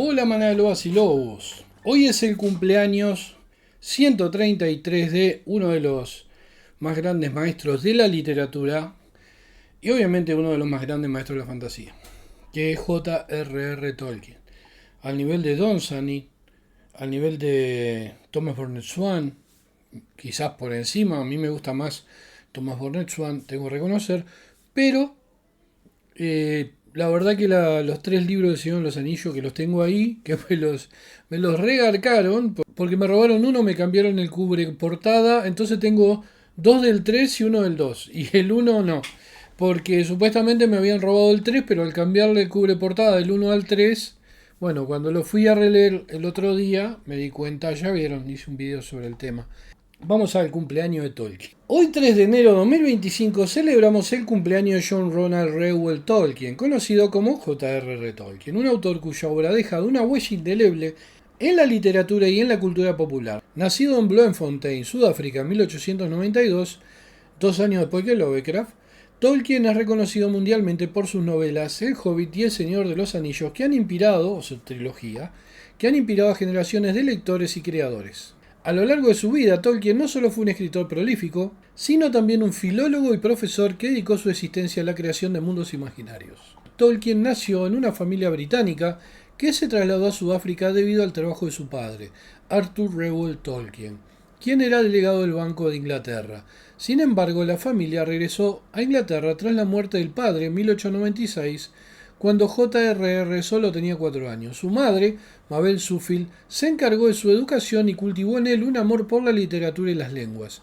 Hola Manalobas y Lobos. Hoy es el cumpleaños 133 de uno de los más grandes maestros de la literatura y obviamente uno de los más grandes maestros de la fantasía, que es J.R.R. Tolkien. Al nivel de Dunsany, al nivel de Thomas Burnett Swan, quizás por encima, a mí me gusta más Thomas Burnett Swan, tengo que reconocer, pero la verdad que los tres libros del Señor de los Anillos que los tengo ahí, que me los regarcaron, porque me robaron uno, me cambiaron el cubre portada, entonces tengo dos del 3 y uno del 2 y el uno no, porque supuestamente me habían robado el 3 pero al cambiarle el cubre portada del uno al 3 bueno, cuando lo fui a releer el otro día, me di cuenta, ya vieron, hice un video sobre el tema. Vamos al cumpleaños de Tolkien. Hoy 3 de enero de 2025 celebramos el cumpleaños de John Ronald Reuel Tolkien, conocido como J.R.R. Tolkien, un autor cuya obra ha dejado una huella indeleble en la literatura y en la cultura popular. Nacido en Bloemfontein, Sudáfrica, en 1892, 2 años después que Lovecraft, Tolkien es reconocido mundialmente por sus novelas El Hobbit y El Señor de los Anillos, que han inspirado, o su trilogía, que han inspirado a generaciones de lectores y creadores. A lo largo de su vida, Tolkien no solo fue un escritor prolífico, sino también un filólogo y profesor que dedicó su existencia a la creación de mundos imaginarios. Tolkien nació en una familia británica que se trasladó a Sudáfrica debido al trabajo de su padre, Arthur Reuel Tolkien, quien era delegado del Banco de Inglaterra. Sin embargo, la familia regresó a Inglaterra tras la muerte del padre en 1896, cuando J.R.R. solo tenía 4 años. Su madre, Mabel Suffield, se encargó de su educación y cultivó en él un amor por la literatura y las lenguas.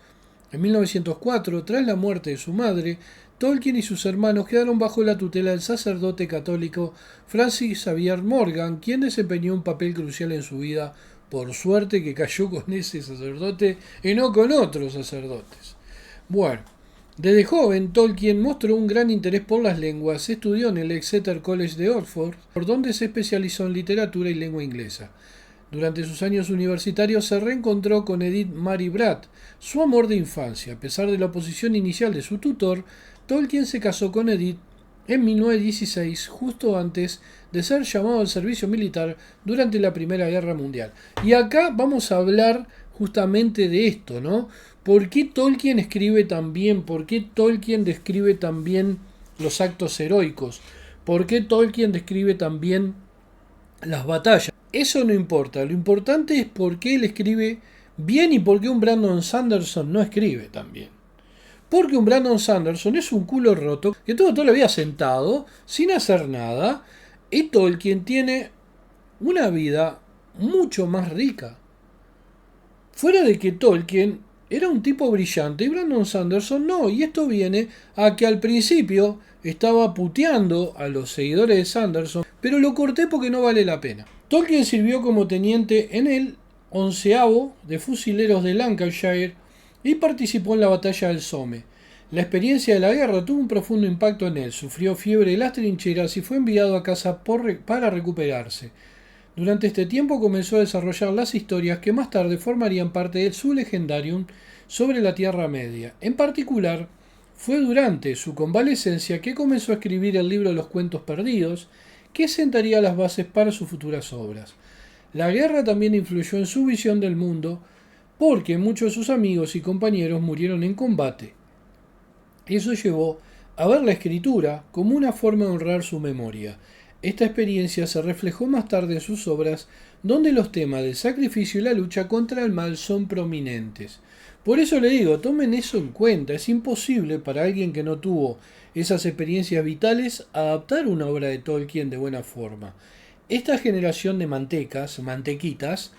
En 1904, tras la muerte de su madre, Tolkien y sus hermanos quedaron bajo la tutela del sacerdote católico Francis Xavier Morgan, quien desempeñó un papel crucial en su vida. Por suerte que cayó con ese sacerdote y no con otros sacerdotes. Bueno, desde joven Tolkien mostró un gran interés por las lenguas, estudió en el Exeter College de Oxford, por donde se especializó en literatura y lengua inglesa. Durante sus años universitarios se reencontró con Edith Mary Bratt, su amor de infancia. A pesar de la oposición inicial de su tutor, Tolkien se casó con Edith en 1916, justo antes de ser llamado al servicio militar durante la Primera Guerra Mundial. Y acá vamos a hablar justamente de esto, ¿no? ¿Por qué Tolkien escribe tan bien? ¿Por qué Tolkien describe tan bien los actos heroicos? ¿Por qué Tolkien describe tan bien las batallas? Eso no importa, lo importante es por qué él escribe bien y por qué un Brandon Sanderson no escribe tan bien. Porque un Brandon Sanderson es un culo roto que todo lo había sentado sin hacer nada, y Tolkien tiene una vida mucho más rica. Fuera de que Tolkien era un tipo brillante y Brandon Sanderson no, y esto viene a que al principio estaba puteando a los seguidores de Sanderson, pero lo corté porque no vale la pena. Tolkien sirvió como teniente en el 11º de Fusileros de Lancashire y participó en la batalla del Somme. La experiencia de la guerra tuvo un profundo impacto en él, sufrió fiebre de las trincheras y fue enviado a casa para recuperarse. Durante este tiempo comenzó a desarrollar las historias que más tarde formarían parte de su legendarium sobre la Tierra Media. En particular, fue durante su convalecencia que comenzó a escribir el libro de los cuentos perdidos, que sentaría las bases para sus futuras obras. La guerra también influyó en su visión del mundo, porque muchos de sus amigos y compañeros murieron en combate. Eso llevó a ver la escritura como una forma de honrar su memoria. Esta experiencia se reflejó más tarde en sus obras, donde los temas del sacrificio y la lucha contra el mal son prominentes. Por eso le digo, tomen eso en cuenta. Es imposible para alguien que no tuvo esas experiencias vitales adaptar una obra de Tolkien de buena forma. Esta generación de mantequitas,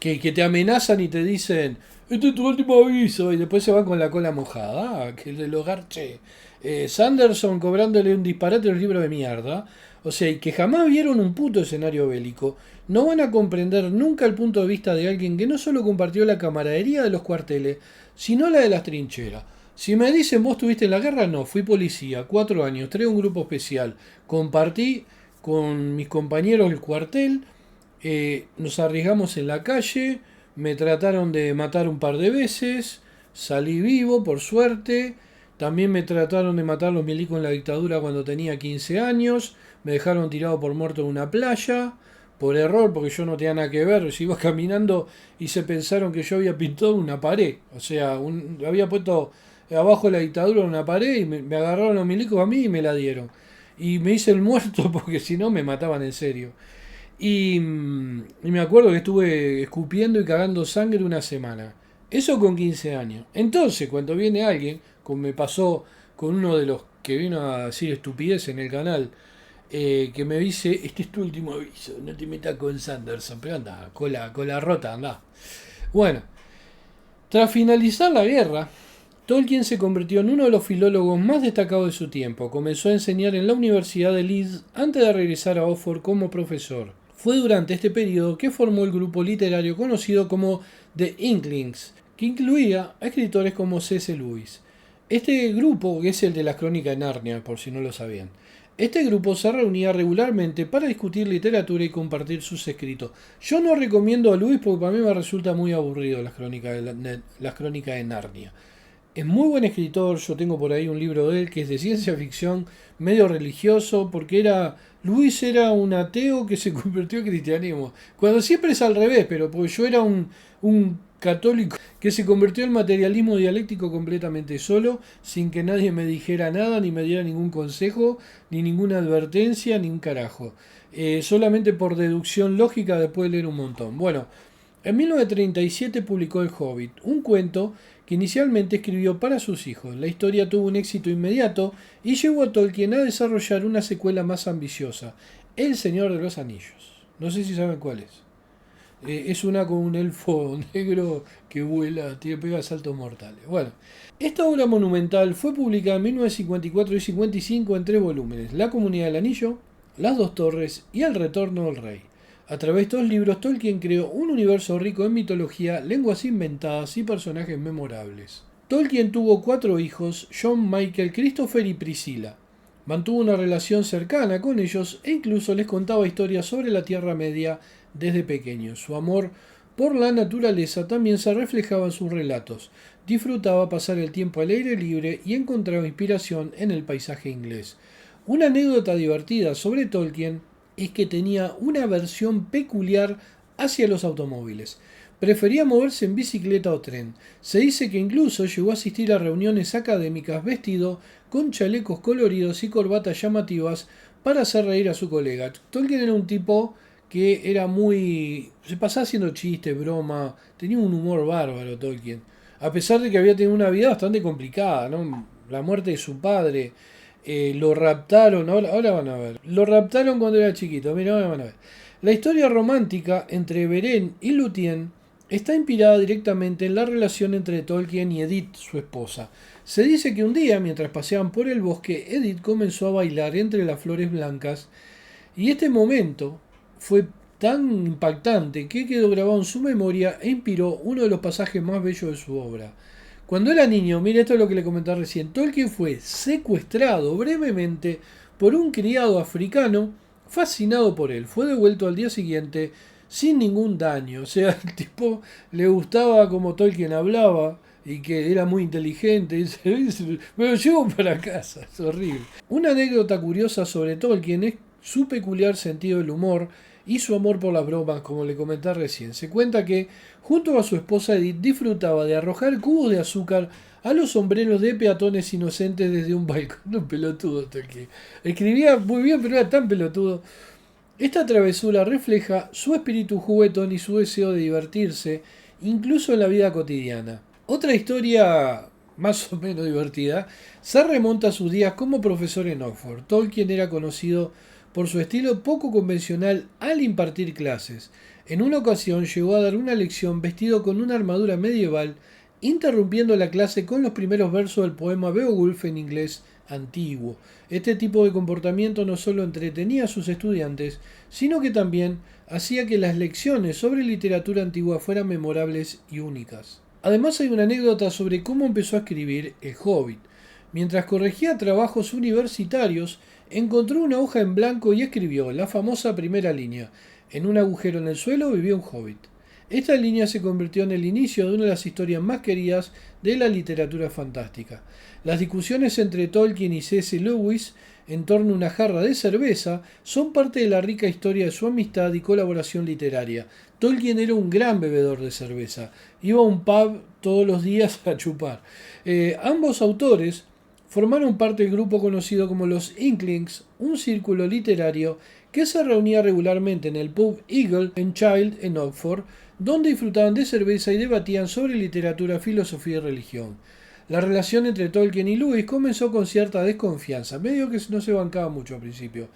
que te amenazan y te dicen, este es tu último aviso, y después se van con la cola mojada, que el hogar, che. Sanderson cobrándole un disparate al libro de mierda, o sea, y que jamás vieron un puto escenario bélico, no van a comprender nunca el punto de vista de alguien que no solo compartió la camaradería de los cuarteles, sino la de las trincheras. Si me dicen, vos estuviste en la guerra, no, fui policía, 4 años, traí un grupo especial, compartí con mis compañeros el cuartel, nos arriesgamos en la calle, me trataron de matar un par de veces, salí vivo, por suerte. También me trataron de matar los milicos en la dictadura cuando tenía 15 años, me dejaron tirado por muerto en una playa. por error, porque yo no tenía nada que ver, se iba caminando y se pensaron que yo había pintado una pared, o sea, había puesto abajo la dictadura en una pared y me agarraron los milicos a mí y me la dieron. Y me hice el muerto porque si no me mataban en serio. Y me acuerdo que estuve escupiendo y cagando sangre una semana. Eso con 15 años. Entonces, cuando viene alguien, como me pasó con uno de los que vino a decir estupidez en el canal, que me dice, este es tu último aviso, no te metas con Sanderson, pero anda, cola rota, anda. Bueno, tras finalizar la guerra, Tolkien se convirtió en uno de los filólogos más destacados de su tiempo. Comenzó a enseñar en la Universidad de Leeds antes de regresar a Oxford como profesor. Fue durante este periodo que formó el grupo literario conocido como The Inklings, que incluía a escritores como C.S. Lewis. Este grupo, que es el de las Crónicas de Narnia, por si no lo sabían, este grupo se reunía regularmente para discutir literatura y compartir sus escritos. Yo no recomiendo a Lewis porque para mí me resulta muy aburrido las crónicas de Narnia. Es muy buen escritor, yo tengo por ahí un libro de él que es de ciencia ficción, medio religioso, porque Luis era un ateo que se convirtió en cristianismo. Cuando siempre es al revés, pero porque yo era un católico que se convirtió en materialismo dialéctico completamente solo, sin que nadie me dijera nada, ni me diera ningún consejo, ni ninguna advertencia, ni un carajo. Solamente por deducción lógica después de leer un montón. Bueno, en 1937 publicó El Hobbit, un cuento que inicialmente escribió para sus hijos. La historia tuvo un éxito inmediato y llevó a Tolkien a desarrollar una secuela más ambiciosa, El Señor de los Anillos. No sé si saben cuál es. Es una con un elfo negro que vuela, pega saltos mortales. Bueno, esta obra monumental fue publicada en 1954 y 55 en 3 volúmenes: La Comunidad del Anillo, Las Dos Torres y El Retorno del Rey. A través de estos libros, Tolkien creó un universo rico en mitología, lenguas inventadas y personajes memorables. Tolkien tuvo 4 hijos: John, Michael, Christopher y Priscilla. Mantuvo una relación cercana con ellos e incluso les contaba historias sobre la Tierra Media desde pequeños. Su amor por la naturaleza también se reflejaba en sus relatos. Disfrutaba pasar el tiempo al aire libre y encontraba inspiración en el paisaje inglés. Una anécdota divertida sobre Tolkien es que tenía una aversión peculiar hacia los automóviles. Prefería moverse en bicicleta o tren. Se dice que incluso llegó a asistir a reuniones académicas vestido con chalecos coloridos y corbatas llamativas para hacer reír a su colega. Tolkien era un tipo que era muy... se pasaba haciendo chistes, broma, tenía un humor bárbaro Tolkien. A pesar de que había tenido una vida bastante complicada, ¿no? La muerte de su padre, lo raptaron, ahora van a ver. Lo raptaron cuando era chiquito, mira, ahora van a ver. La historia romántica entre Beren y Lúthien está inspirada directamente en la relación entre Tolkien y Edith, su esposa. Se dice que un día, mientras paseaban por el bosque, Edith comenzó a bailar entre las flores blancas y este momento fue tan impactante que quedó grabado en su memoria e inspiró uno de los pasajes más bellos de su obra. Cuando era niño, mire, esto es lo que le comentaba recién, Tolkien fue secuestrado brevemente por un criado africano fascinado por él. Fue devuelto al día siguiente sin ningún daño. O sea, el tipo le gustaba como Tolkien hablaba y que era muy inteligente. Me lo llevo para casa, es horrible. Una anécdota curiosa sobre Tolkien es su peculiar sentido del humor y su amor por las bromas, como le comenté recién. Se cuenta que, junto a su esposa Edith, disfrutaba de arrojar cubos de azúcar a los sombreros de peatones inocentes desde un balcón. Un pelotudo Tolkien. Escribía muy bien, pero era tan pelotudo. Esta travesura refleja su espíritu juguetón y su deseo de divertirse, incluso en la vida cotidiana. Otra historia más o menos divertida se remonta a sus días como profesor en Oxford. Tolkien era conocido por su estilo poco convencional al impartir clases. En una ocasión llegó a dar una lección vestido con una armadura medieval, interrumpiendo la clase con los primeros versos del poema Beowulf en inglés antiguo. Este tipo de comportamiento no solo entretenía a sus estudiantes, sino que también hacía que las lecciones sobre literatura antigua fueran memorables y únicas. Además hay una anécdota sobre cómo empezó a escribir El Hobbit. Mientras corregía trabajos universitarios, encontró una hoja en blanco y escribió la famosa primera línea: en un agujero en el suelo vivía un hobbit. Esta línea se convirtió en el inicio de una de las historias más queridas de la literatura fantástica. Las discusiones entre Tolkien y C.S. Lewis en torno a una jarra de cerveza son parte de la rica historia de su amistad y colaboración literaria. Tolkien era un gran bebedor de cerveza, iba a un pub todos los días a chupar. Ambos autores formaron parte del grupo conocido como los Inklings, un círculo literario que se reunía regularmente en el pub Eagle en Child, en Oxford, donde disfrutaban de cerveza y debatían sobre literatura, filosofía y religión. La relación entre Tolkien y Lewis comenzó con cierta desconfianza, medio que no se bancaba mucho al principio,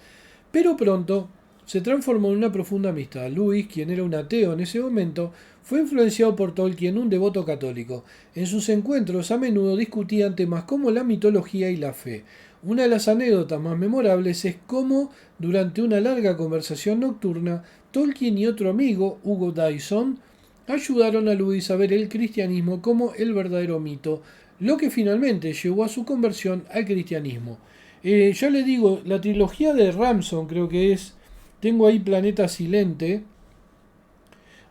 pero pronto se transformó en una profunda amistad. Lewis, quien era un ateo en ese momento, fue influenciado por Tolkien, un devoto católico. En sus encuentros a menudo discutían temas como la mitología y la fe. Una de las anécdotas más memorables es cómo, durante una larga conversación nocturna, Tolkien y otro amigo, Hugo Dyson, ayudaron a Lewis a ver el cristianismo como el verdadero mito, lo que finalmente llevó a su conversión al cristianismo. Ya le digo, la trilogía de Ramson creo que es, tengo ahí Planeta Silente,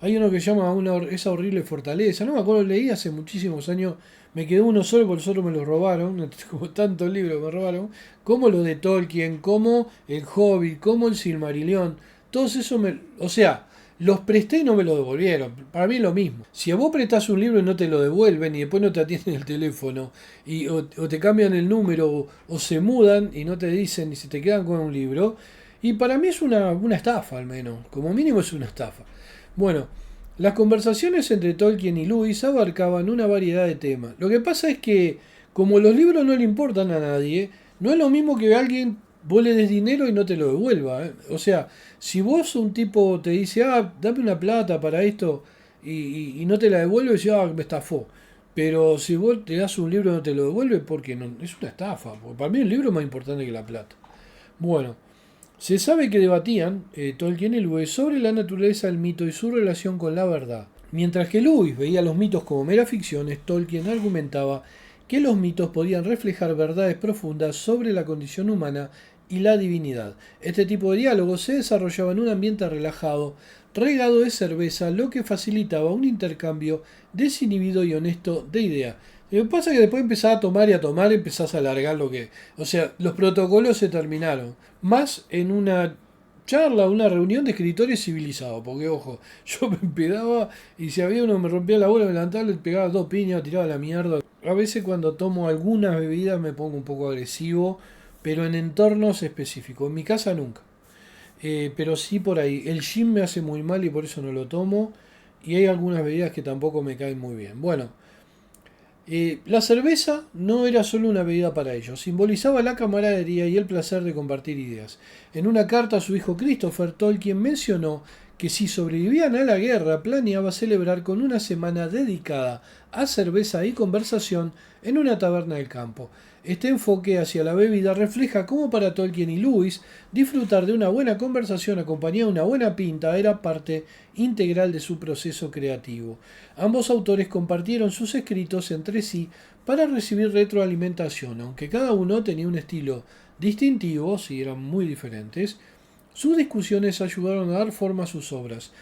hay uno que se llama esa horrible fortaleza, no me acuerdo, leí hace muchísimos años, me quedó uno solo, por eso me lo robaron, como tantos libros me robaron, como lo de Tolkien, como el Hobbit, como el Silmarillion, todos esos o sea, los presté y no me lo devolvieron. Para mí es lo mismo. Si a vos prestás un libro y no te lo devuelven y después no te atienden el teléfono o te cambian el número o se mudan y no te dicen y se te quedan con un libro, y para mí es una estafa al menos. Como mínimo es una estafa. Bueno, las conversaciones entre Tolkien y Lewis abarcaban una variedad de temas. Lo que pasa es que como los libros no le importan a nadie, no es lo mismo que alguien vos le des dinero y no te lo devuelva. O sea, si vos un tipo te dice, dame una plata para esto y no te la devuelve, dice, me estafó. Pero si vos te das un libro y no te lo devuelve, porque no, es una estafa. Porque para mí el libro es más importante que la plata. Bueno, se sabe que debatían Tolkien y Lewis sobre la naturaleza del mito y su relación con la verdad. Mientras que Lewis veía los mitos como mera ficciones, Tolkien argumentaba que los mitos podían reflejar verdades profundas sobre la condición humana y la divinidad. Este tipo de diálogo se desarrollaba en un ambiente relajado, regado de cerveza, lo que facilitaba un intercambio desinhibido y honesto de ideas. Lo que pasa es que después empezás a tomar y a tomar, empezás a alargar lo que... O sea, los protocolos se terminaron. Más en una charla, una reunión de escritores civilizados. Porque, ojo, yo me empedaba y si había uno que me rompía la bola, me levantaba, le pegaba dos piñas, tiraba la mierda. A veces cuando tomo algunas bebidas me pongo un poco agresivo, pero en entornos específicos. En mi casa nunca. Pero sí por ahí. El gin me hace muy mal y por eso no lo tomo. Y hay algunas bebidas que tampoco me caen muy bien. Bueno, la cerveza no era solo una bebida para ellos, simbolizaba la camaradería y el placer de compartir ideas. En una carta a su hijo Christopher, Tolkien mencionó que si sobrevivían a la guerra planeaba celebrar con una semana dedicada a cerveza y conversación en una taberna del campo. Este enfoque hacia la bebida refleja cómo para Tolkien y Lewis disfrutar de una buena conversación acompañada de una buena pinta era parte integral de su proceso creativo. Ambos autores compartieron sus escritos entre sí para recibir retroalimentación, aunque cada uno tenía un estilo distintivo, si eran muy diferentes. Sus discusiones ayudaron a dar forma a sus obras.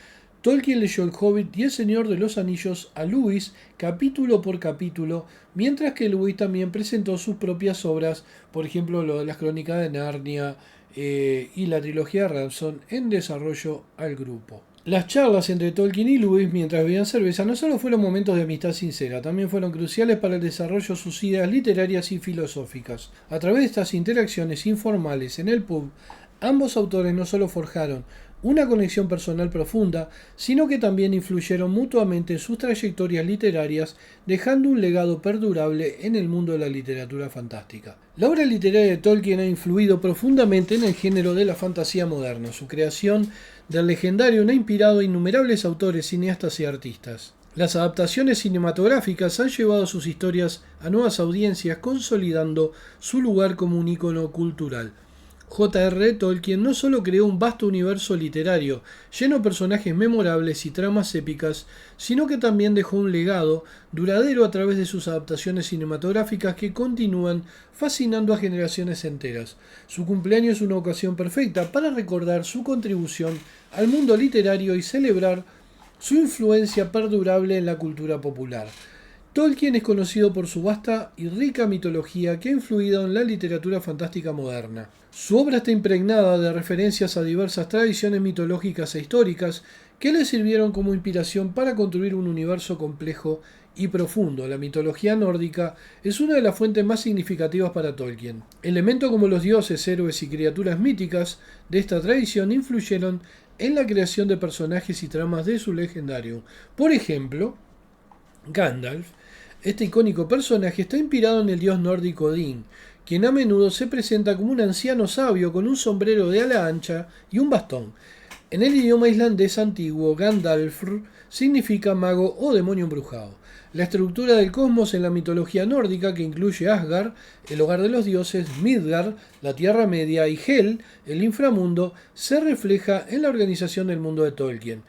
Tolkien leyó El Hobbit y El Señor de los Anillos a Lewis capítulo por capítulo, mientras que Lewis también presentó sus propias obras, por ejemplo lo de las Crónicas de Narnia y la trilogía de Ramson, en desarrollo al grupo. Las charlas entre Tolkien y Lewis mientras bebían cerveza no solo fueron momentos de amistad sincera, también fueron cruciales para el desarrollo de sus ideas literarias y filosóficas. A través de estas interacciones informales en el pub, ambos autores no solo forjaron una conexión personal profunda, sino que también influyeron mutuamente en sus trayectorias literarias, dejando un legado perdurable en el mundo de la literatura fantástica. La obra literaria de Tolkien ha influido profundamente en el género de la fantasía moderna. Su creación del legendario ha inspirado a innumerables autores, cineastas y artistas. Las adaptaciones cinematográficas han llevado sus historias a nuevas audiencias, consolidando su lugar como un ícono cultural. J.R. Tolkien no solo creó un vasto universo literario, lleno de personajes memorables y tramas épicas, sino que también dejó un legado duradero a través de sus adaptaciones cinematográficas que continúan fascinando a generaciones enteras. Su cumpleaños es una ocasión perfecta para recordar su contribución al mundo literario y celebrar su influencia perdurable en la cultura popular. Tolkien es conocido por su vasta y rica mitología que ha influido en la literatura fantástica moderna. Su obra está impregnada de referencias a diversas tradiciones mitológicas e históricas que le sirvieron como inspiración para construir un universo complejo y profundo. La mitología nórdica es una de las fuentes más significativas para Tolkien. Elementos como los dioses, héroes y criaturas míticas de esta tradición influyeron en la creación de personajes y tramas de su legendario. Por ejemplo, Gandalf, este icónico personaje, está inspirado en el dios nórdico Odín, quien a menudo se presenta como un anciano sabio con un sombrero de ala ancha y un bastón. En el idioma islandés antiguo, Gandalfr significa mago o demonio embrujado. La estructura del cosmos en la mitología nórdica, que incluye Asgard, el hogar de los dioses, Midgard, la Tierra Media, y Hel, el inframundo, se refleja en la organización del mundo de Tolkien.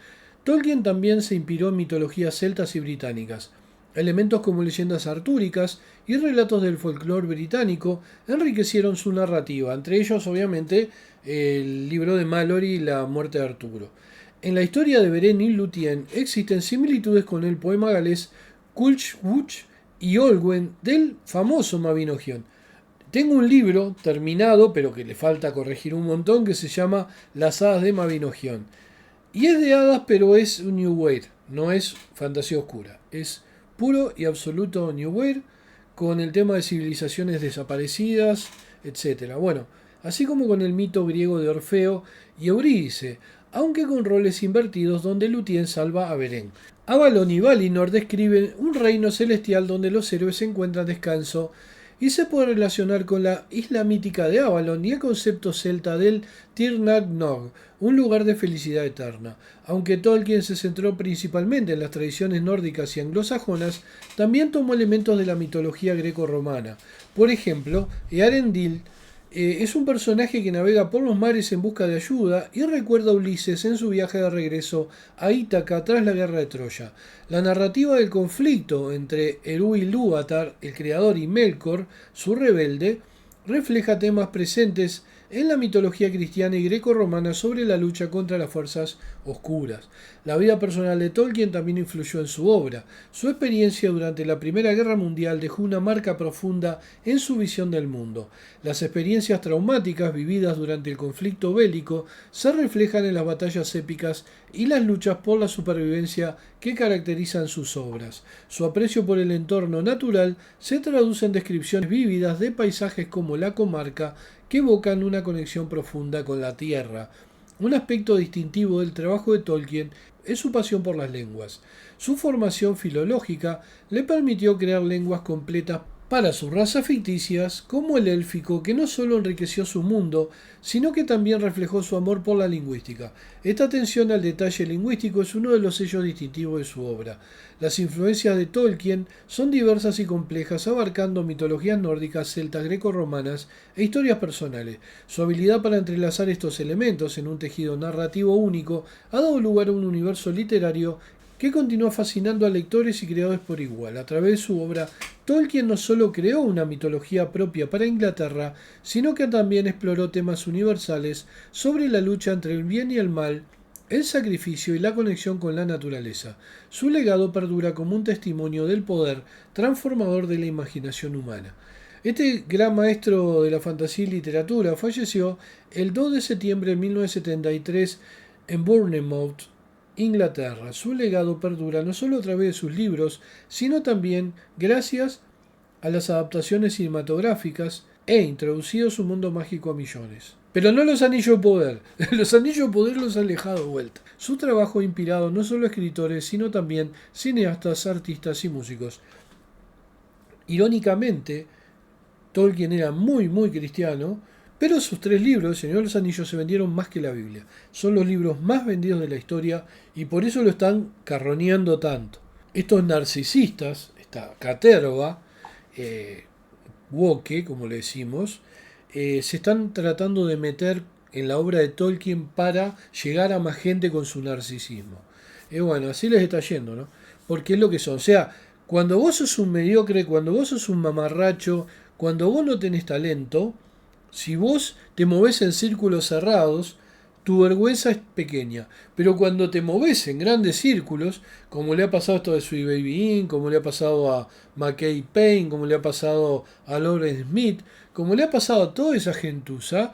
Tolkien también se inspiró en mitologías celtas y británicas. Elementos como leyendas artúricas y relatos del folclore británico enriquecieron su narrativa, entre ellos obviamente el libro de Malory y la muerte de Arturo. En la historia de Beren y Lúthien existen similitudes con el poema galés Culhwch y Olwen del famoso Mabinogion. Tengo un libro terminado, pero que le falta corregir un montón, que se llama Las hadas de Mabinogion. Y es de hadas, pero es un New Wave, no es fantasía oscura. Es puro y absoluto New Wave, con el tema de civilizaciones desaparecidas, etc. Bueno, así como con el mito griego de Orfeo y Eurídice, aunque con roles invertidos donde Lúthien salva a Beren. Avalon y Valinor describen un reino celestial donde los héroes encuentran descanso y se puede relacionar con la isla mítica de Avalon y el concepto celta del Tir Nag Nog, un lugar de felicidad eterna. Aunque Tolkien se centró principalmente en las tradiciones nórdicas y anglosajonas, también tomó elementos de la mitología greco-romana. Por ejemplo, Earendil es un personaje que navega por los mares en busca de ayuda y recuerda a Ulises en su viaje de regreso a Ítaca tras la guerra de Troya. La narrativa del conflicto entre Eru Ilúvatar, el creador, y Melkor, su rebelde, refleja temas presentes en la mitología cristiana y greco-romana sobre la lucha contra las fuerzas oscuras. La vida personal de Tolkien también influyó en su obra. Su experiencia durante la Primera Guerra Mundial dejó una marca profunda en su visión del mundo. Las experiencias traumáticas vividas durante el conflicto bélico se reflejan en las batallas épicas y las luchas por la supervivencia que caracterizan sus obras. Su aprecio por el entorno natural se traduce en descripciones vívidas de paisajes como la comarca, que evocan una conexión profunda con la tierra. Un aspecto distintivo del trabajo de Tolkien es su pasión por las lenguas. Su formación filológica le permitió crear lenguas completas para sus razas ficticias, como el élfico, que no solo enriqueció su mundo, sino que también reflejó su amor por la lingüística. Esta atención al detalle lingüístico es uno de los sellos distintivos de su obra. Las influencias de Tolkien son diversas y complejas, abarcando mitologías nórdicas, celtas, greco-romanas e historias personales. Su habilidad para entrelazar estos elementos en un tejido narrativo único ha dado lugar a un universo literario que continúa fascinando a lectores y creadores por igual. A través de su obra, Tolkien no solo creó una mitología propia para Inglaterra, sino que también exploró temas universales sobre la lucha entre el bien y el mal, el sacrificio y la conexión con la naturaleza. Su legado perdura como un testimonio del poder transformador de la imaginación humana. Este gran maestro de la fantasía y literatura falleció el 2 de septiembre de 1973 en Bournemouth, Inglaterra. Su legado perdura no solo a través de sus libros, sino también gracias a las adaptaciones cinematográficas e introducido su mundo mágico a millones. Pero no los anillos de poder. Los anillos de poder los han dejado de vuelta. Su trabajo ha inspirado no solo a escritores, sino también cineastas, artistas y músicos. Irónicamente, Tolkien era muy cristiano, pero sus 3 libros, El Señor de los Anillos, se vendieron más que la Biblia. Son los libros más vendidos de la historia y por eso lo están carroneando tanto. Estos narcisistas, esta caterva, woke, como le decimos, se están tratando de meter en la obra de Tolkien para llegar a más gente con su narcisismo. Y bueno, así les está yendo, ¿no? Porque es lo que son. O sea, cuando vos sos un mediocre, cuando vos sos un mamarracho, cuando vos no tenés talento, si vos te movés en círculos cerrados, tu vergüenza es pequeña. Pero cuando te moves en grandes círculos, como le ha pasado a esto de Sweet Baby Inc., como le ha pasado a McKay Payne, como le ha pasado a Lauren Smith, como le ha pasado a toda esa gentuza,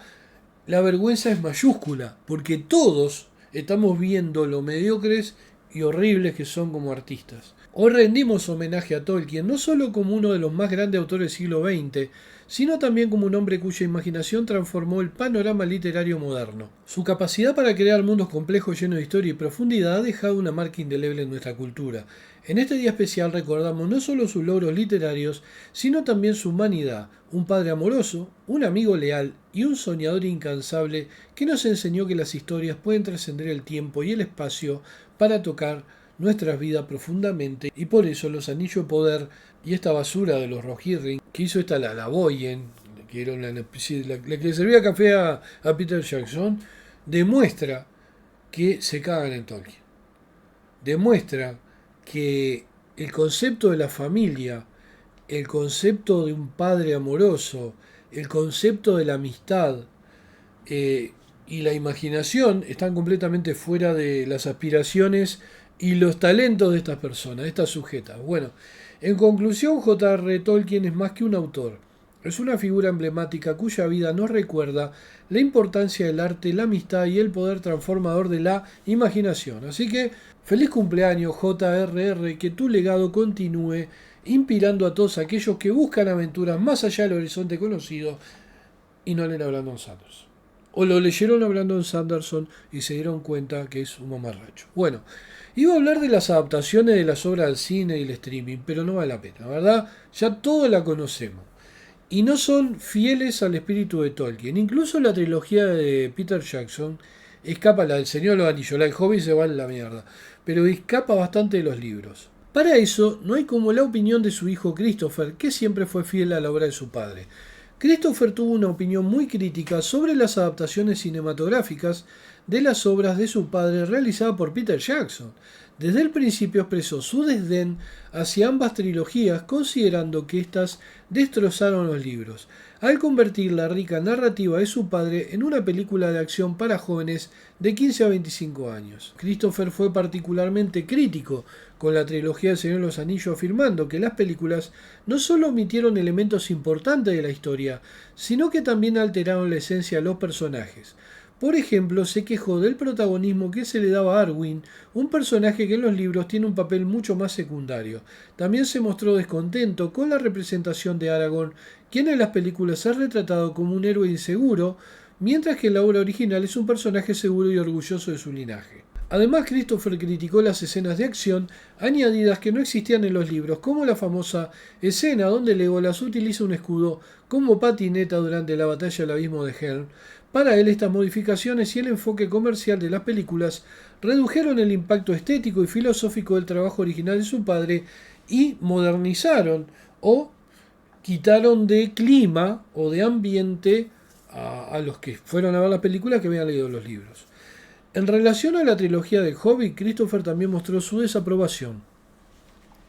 la vergüenza es mayúscula, porque todos estamos viendo lo mediocres y horribles que son como artistas. Hoy rendimos homenaje a Tolkien no solo como uno de los más grandes autores del siglo XX, sino también como un hombre cuya imaginación transformó el panorama literario moderno. Su capacidad para crear mundos complejos llenos de historia y profundidad ha dejado una marca indeleble en nuestra cultura. En este día especial recordamos no solo sus logros literarios, sino también su humanidad, un padre amoroso, un amigo leal y un soñador incansable que nos enseñó que las historias pueden trascender el tiempo y el espacio para tocar nuestras vidas profundamente, y por eso los Anillos de Poder y esta basura de los Rohirrim que hizo esta la Boyen, que era la que le servía café a Peter Jackson, demuestra que se cagan en Tolkien. Demuestra que el concepto de la familia, el concepto de un padre amoroso, el concepto de la amistad y la imaginación están completamente fuera de las aspiraciones y los talentos de estas personas, de estas sujetas. Bueno, en conclusión, J.R. Tolkien es más que un autor. Es una figura emblemática cuya vida nos recuerda la importancia del arte, la amistad y el poder transformador de la imaginación. Así que, feliz cumpleaños J.R.R., que tu legado continúe inspirando a todos aquellos que buscan aventuras más allá del horizonte conocido y no leen a Brandon Sanderson. O lo leyeron a Brandon Sanderson y se dieron cuenta que es un mamarracho. Bueno, iba a hablar de las adaptaciones de las obras al cine y el streaming, pero no vale la pena, ¿verdad? Ya todo la conocemos. Y no son fieles al espíritu de Tolkien. Incluso la trilogía de Peter Jackson escapa, la del Señor de los Anillos, la del Hobbit se va a la mierda, pero escapa bastante de los libros. Para eso, no hay como la opinión de su hijo Christopher, que siempre fue fiel a la obra de su padre. Christopher tuvo una opinión muy crítica sobre las adaptaciones cinematográficas de las obras de su padre realizadas por Peter Jackson. Desde el principio expresó su desdén hacia ambas trilogías, considerando que éstas destrozaron los libros, al convertir la rica narrativa de su padre en una película de acción para jóvenes de 15 a 25 años. Christopher fue particularmente crítico con la trilogía del Señor de los Anillos, afirmando que las películas no solo omitieron elementos importantes de la historia, sino que también alteraron la esencia de los personajes. Por ejemplo, se quejó del protagonismo que se le daba a Arwen, un personaje que en los libros tiene un papel mucho más secundario. También se mostró descontento con la representación de Aragorn, quien en las películas es retratado como un héroe inseguro, mientras que en la obra original es un personaje seguro y orgulloso de su linaje. Además, Christopher criticó las escenas de acción añadidas que no existían en los libros, como la famosa escena donde Legolas utiliza un escudo como patineta durante la batalla del abismo de Helm. Para él, estas modificaciones y el enfoque comercial de las películas redujeron el impacto estético y filosófico del trabajo original de su padre y modernizaron o quitaron de clima o de ambiente a los que fueron a ver las películas que habían leído los libros. En relación a la trilogía del Hobbit, Christopher también mostró su desaprobación.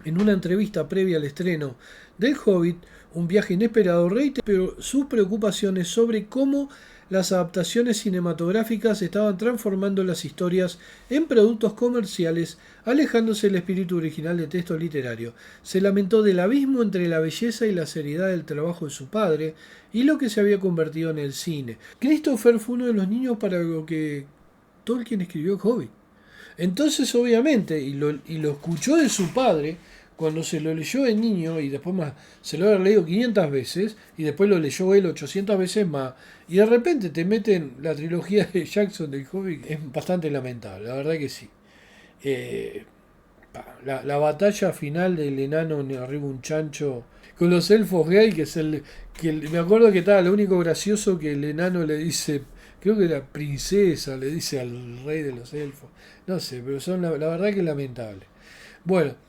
En una entrevista previa al estreno del Hobbit, un viaje inesperado, reiteró sus preocupaciones sobre cómo las adaptaciones cinematográficas estaban transformando las historias en productos comerciales, alejándose del espíritu original del texto literario. Se lamentó del abismo entre la belleza y la seriedad del trabajo de su padre y lo que se había convertido en el cine. Christopher fue uno de los niños para lo que Tolkien escribió Hobbit. Entonces, obviamente, y lo escuchó de su padre, cuando se lo leyó de niño y después más se lo había leído 500 veces y después lo leyó él 800 veces más y de repente te meten la trilogía de Jackson del Hobbit, es bastante lamentable, la verdad que sí. La batalla final del enano arriba un chancho con los elfos gay, me acuerdo que estaba lo único gracioso que el enano le dice, creo que la princesa le dice al rey de los elfos, no sé, pero son la verdad que es lamentable. Bueno,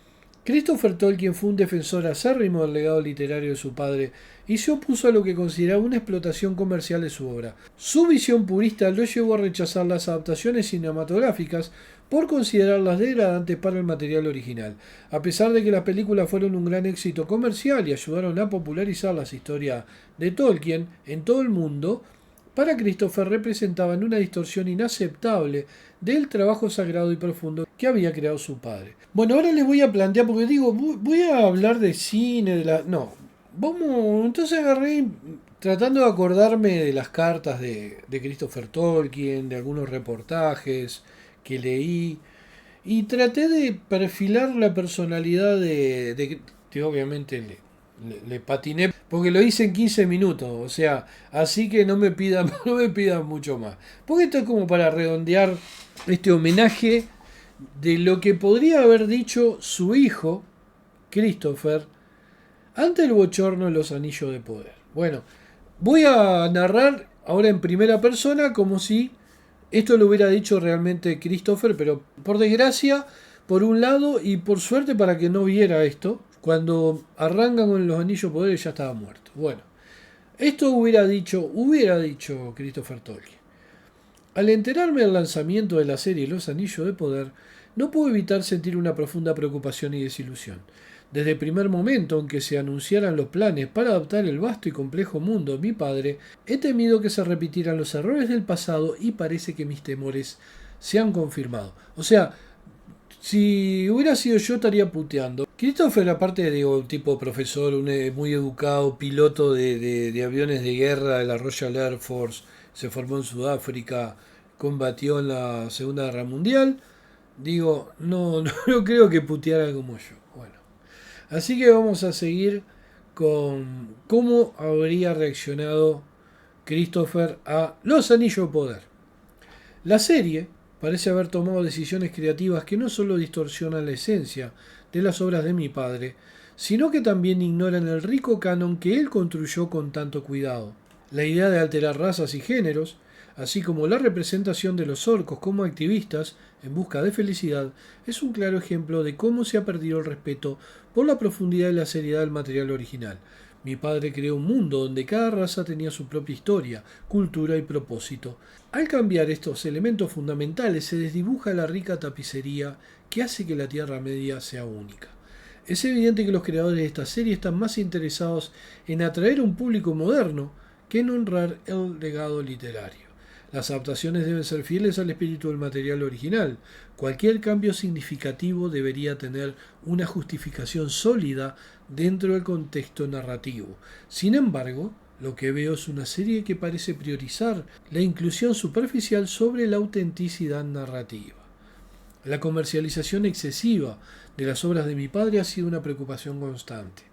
Christopher Tolkien fue un defensor acérrimo del legado literario de su padre y se opuso a lo que consideraba una explotación comercial de su obra. Su visión purista lo llevó a rechazar las adaptaciones cinematográficas por considerarlas degradantes para el material original. A pesar de que las películas fueron un gran éxito comercial y ayudaron a popularizar las historias de Tolkien en todo el mundo, para Christopher representaban una distorsión inaceptable del trabajo sagrado y profundo que había creado su padre. Bueno, ahora les voy a plantear, porque digo, voy a hablar de cine, No, vamos, entonces agarré tratando de acordarme de las cartas de Christopher Tolkien, de algunos reportajes que leí, y traté de perfilar la personalidad que obviamente le patiné, porque lo hice en 15 minutos, o sea, así que no me pidan, no me pidan mucho más. Porque esto es como para redondear este homenaje de lo que podría haber dicho su hijo, Christopher, ante el bochorno de los anillos de poder. Bueno, voy a narrar ahora en primera persona como si esto lo hubiera dicho realmente Christopher, pero por desgracia, por un lado, y por suerte para que no viera esto, cuando arrancan con los anillos de poder ya estaba muerto. Bueno, esto hubiera dicho Christopher Tolkien. Al enterarme del lanzamiento de la serie Los Anillos de Poder, no puedo evitar sentir una profunda preocupación y desilusión. Desde el primer momento en que se anunciaran los planes para adaptar el vasto y complejo mundo de mi padre, he temido que se repitieran los errores del pasado y parece que mis temores se han confirmado. O sea, si hubiera sido yo estaría puteando. Christopher, aparte de un tipo profesor, muy educado, piloto de aviones de guerra de la Royal Air Force, se formó en Sudáfrica, combatió en la Segunda Guerra Mundial, digo, no creo que puteara como yo. Bueno, así que vamos a seguir con cómo habría reaccionado Christopher a Los Anillos de Poder. La serie parece haber tomado decisiones creativas que no solo distorsionan la esencia de las obras de mi padre, sino que también ignoran el rico canon que él construyó con tanto cuidado. La idea de alterar razas y géneros, así como la representación de los orcos como activistas en busca de felicidad, es un claro ejemplo de cómo se ha perdido el respeto por la profundidad y la seriedad del material original. Mi padre creó un mundo donde cada raza tenía su propia historia, cultura y propósito. Al cambiar estos elementos fundamentales se desdibuja la rica tapicería que hace que la Tierra Media sea única. Es evidente que los creadores de esta serie están más interesados en atraer a un público moderno que en honrar el legado literario. Las adaptaciones deben ser fieles al espíritu del material original. Cualquier cambio significativo debería tener una justificación sólida dentro del contexto narrativo. Sin embargo, lo que veo es una serie que parece priorizar la inclusión superficial sobre la autenticidad narrativa. La comercialización excesiva de las obras de mi padre ha sido una preocupación constante.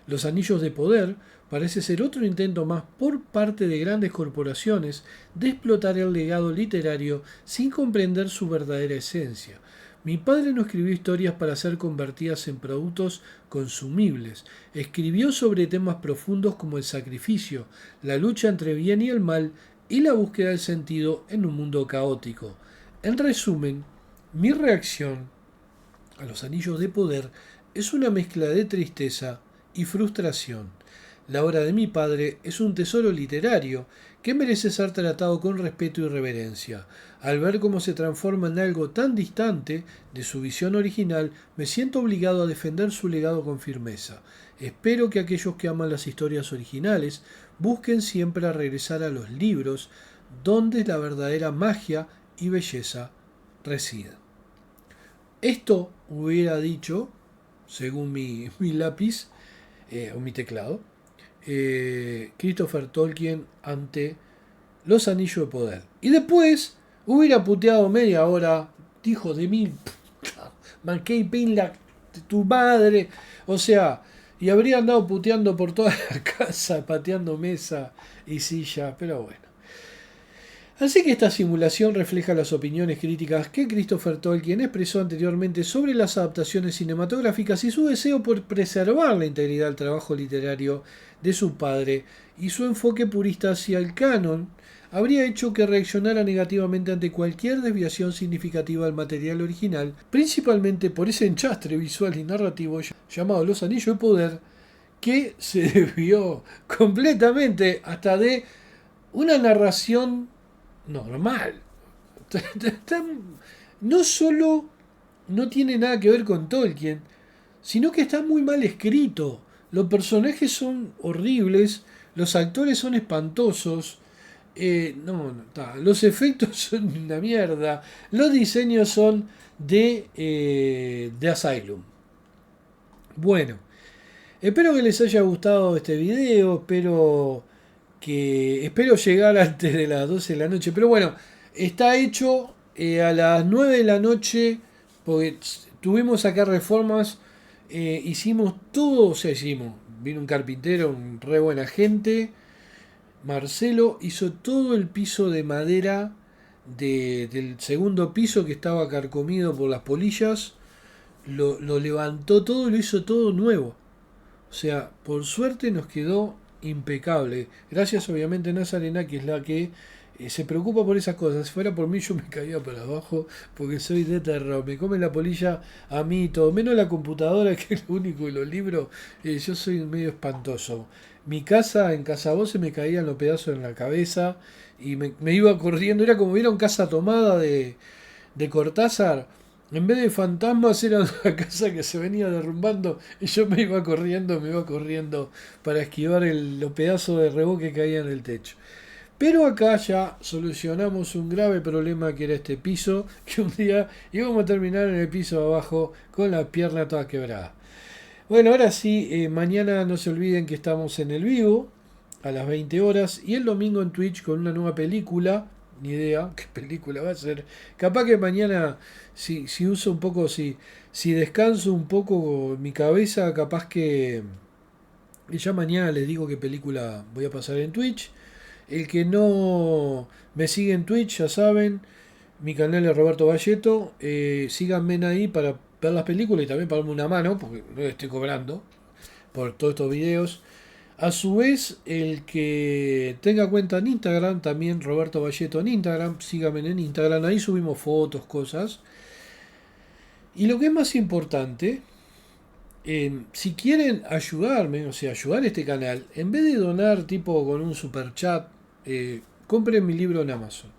Los Anillos de Poder parece ser otro intento más por parte de grandes corporaciones de explotar el legado literario sin comprender su verdadera esencia. Mi padre no escribió historias para ser convertidas en productos consumibles. Escribió sobre temas profundos como el sacrificio, la lucha entre el bien y el mal y la búsqueda del sentido en un mundo caótico. En resumen, mi reacción a Los Anillos de Poder es una mezcla de tristeza y frustración. La obra de mi padre es un tesoro literario que merece ser tratado con respeto y reverencia. Al ver cómo se transforma en algo tan distante de su visión original, me siento obligado a defender su legado con firmeza. Espero que aquellos que aman las historias originales busquen siempre a regresar a los libros donde la verdadera magia y belleza residen. Esto hubiera dicho, según mi lápiz o mi teclado, Christopher Tolkien ante Los Anillos de Poder. Y después hubiera puteado media hora, hijo de mil, manqué pinla de tu madre. O sea, y habría andado puteando por toda la casa, pateando mesa y silla, pero bueno. Así que esta simulación refleja las opiniones críticas que Christopher Tolkien expresó anteriormente sobre las adaptaciones cinematográficas y su deseo por preservar la integridad del trabajo literario de su padre, y su enfoque purista hacia el canon habría hecho que reaccionara negativamente ante cualquier desviación significativa del material original, principalmente por ese enchastre visual y narrativo llamado Los Anillos de Poder, que se desvió completamente hasta de una narración normal. No solo no tiene nada que ver con Tolkien, sino que está muy mal escrito. Los personajes son horribles, los actores son espantosos, Los efectos son una mierda. Los diseños son de Asylum. Bueno, espero que les haya gustado este video. Espero llegar antes de las 12 de la noche. Pero bueno, está hecho a las 9 de la noche. Porque tuvimos acá reformas. Hicimos todo. O sea, vino un carpintero, un re buena gente. Marcelo hizo todo el piso de madera del segundo piso que estaba carcomido por las polillas. Lo levantó todo y lo hizo todo nuevo. O sea, por suerte nos quedó impecable. Gracias obviamente a Nazarena, que es la que se preocupa por esas cosas. Si fuera por mí yo me caía para abajo porque soy de terror. Me come la polilla a mí y todo. Menos la computadora, que es lo único, y los libros. Yo soy medio espantoso. Mi casa, en Casa Voz, se me caían los pedazos en la cabeza y me iba corriendo. Era como vieron Casa Tomada de Cortázar. En vez de fantasmas era una casa que se venía derrumbando y yo me iba corriendo para esquivar los pedazos de reboque que caían en el techo. Pero acá ya solucionamos un grave problema que era este piso, que un día íbamos a terminar en el piso de abajo con la pierna toda quebrada. Bueno, ahora sí, mañana no se olviden que estamos en el vivo a las 20 horas y el domingo en Twitch con una nueva película. Ni idea qué película va a ser. Capaz que mañana, si uso un poco, si descanso un poco mi cabeza, capaz que ya mañana les digo qué película voy a pasar en Twitch. El que no me sigue en Twitch, ya saben, mi canal es Roberto Valleto. Síganme ahí para ver las películas y también para darme una mano, porque no le estoy cobrando por todos estos videos. A su vez, el que tenga cuenta en Instagram, también Roberto Valleto en Instagram, síganme en Instagram, ahí subimos fotos, cosas. Y lo que es más importante, si quieren ayudarme, o sea, ayudar a este canal, en vez de donar tipo con un super chat, compren mi libro en Amazon.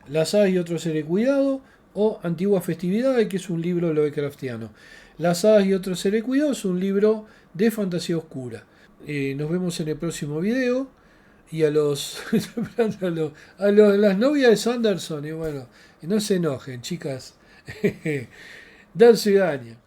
Las hadas y otros seres cuidado o Antiguas Festividades, que es un libro Lovecraftiano. Las hadas y otros seres cuidado es un libro de fantasía oscura. Nos vemos en el próximo video. Y las novias de Sanderson, y bueno, no se enojen, chicas. Dan ciudadanía.